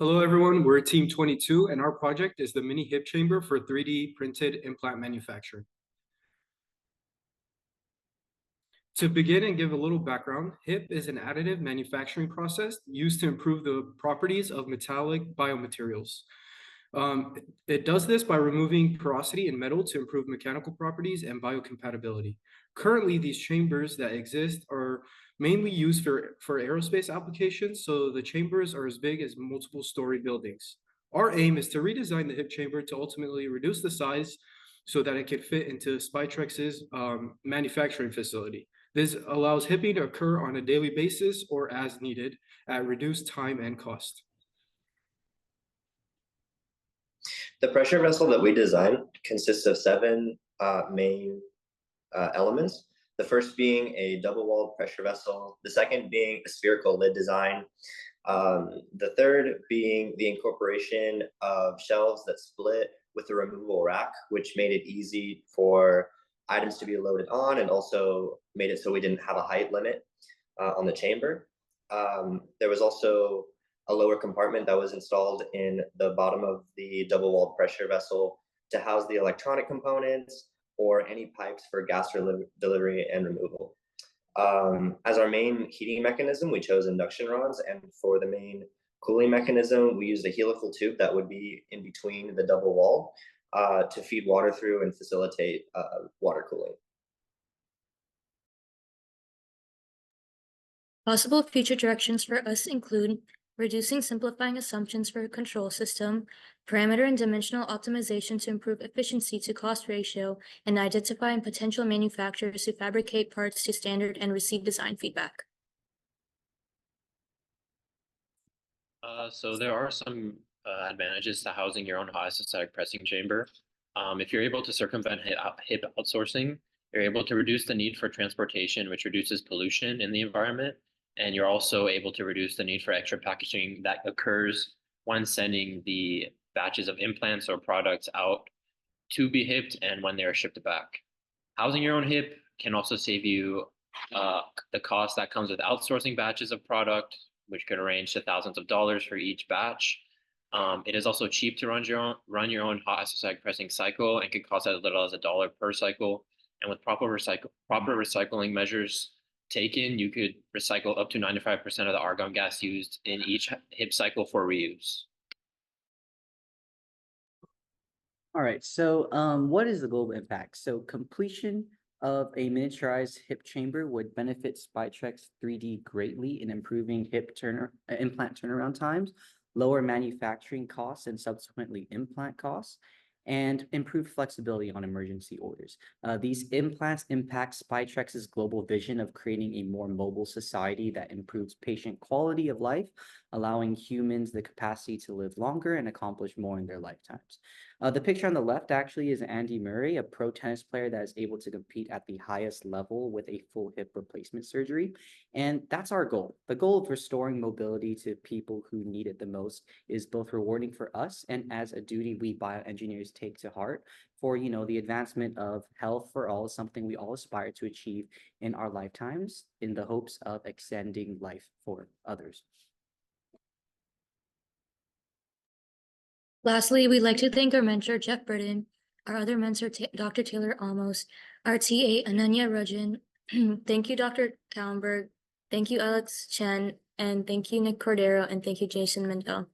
Hello, everyone. We're Team 22, and our project is the mini hip chamber for 3D printed implant manufacturing. To begin and give a little background, HIP is an additive manufacturing process used to improve the properties of metallic biomaterials. It does this by removing porosity in metal to improve mechanical properties and biocompatibility. Currently, these chambers that exist are mainly used for aerospace applications, so the chambers are as big as multiple story buildings. Our aim is to redesign the hip chamber to ultimately reduce the size so that it can fit into Spytrex's manufacturing facility. This allows hipping to occur on a daily basis or as needed at reduced time and cost. The pressure vessel that we designed consists of seven main elements. The first being a double-walled pressure vessel, the second being a spherical lid design, the third being the incorporation of shelves that split with a removable rack, which made it easy for items to be loaded on and also made it so we didn't have a height limit on the chamber. There was also a lower compartment that was installed in the bottom of the double-walled pressure vessel to house the electronic components or any pipes for gas delivery and removal. As our main heating mechanism, we chose induction rods, and for the main cooling mechanism, we used a helical tube that would be in between the double wall to feed water through and facilitate water cooling. Possible future directions for us include reducing simplifying assumptions for a control system, parameter and dimensional optimization to improve efficiency to cost ratio, and identifying potential manufacturers who fabricate parts to standard and receive design feedback. So there are some advantages to housing your own high isostatic pressing chamber. If you're able to circumvent hip outsourcing, you're able to reduce the need for transportation, which reduces pollution in the environment. And you're also able to reduce the need for extra packaging that occurs when sending the batches of implants or products out to be hipped and when they are shipped back. Housing your own hip can also save you the cost that comes with outsourcing batches of product, which could range to thousands of dollars for each batch. It is also cheap to run your own hot isostatic pressing cycle and could cost as little as $1 per cycle. And with proper recycling measures taken, you could recycle up to 95% of the argon gas used in each hip cycle for reuse. All right, so what is the global impact? So completion of a miniaturized hip chamber would benefit Spytrex 3D greatly in improving implant turnaround times, lower manufacturing costs and subsequently implant costs, and improve flexibility on emergency orders. These implants impact Spytrex's global vision of creating a more mobile society that improves patient quality of life, allowing humans the capacity to live longer and accomplish more in their lifetimes. The picture on the left actually is Andy Murray, a pro tennis player that is able to compete at the highest level with a full hip replacement surgery. And that's our goal. The goal of restoring mobility to people who need it the most is both rewarding for us and as a duty we bioengineers take to heart for, the advancement of health for all is something we all aspire to achieve in our lifetimes in the hopes of extending life for others. Lastly, we'd like to thank our mentor, Jeff Burden, our other mentor, Dr. Taylor Almos, our TA, Ananya Rajan. Thank you, Dr. Kallenberg. Thank you, Alex Chen. And thank you, Nick Cordero. And thank you, Jason Mendel.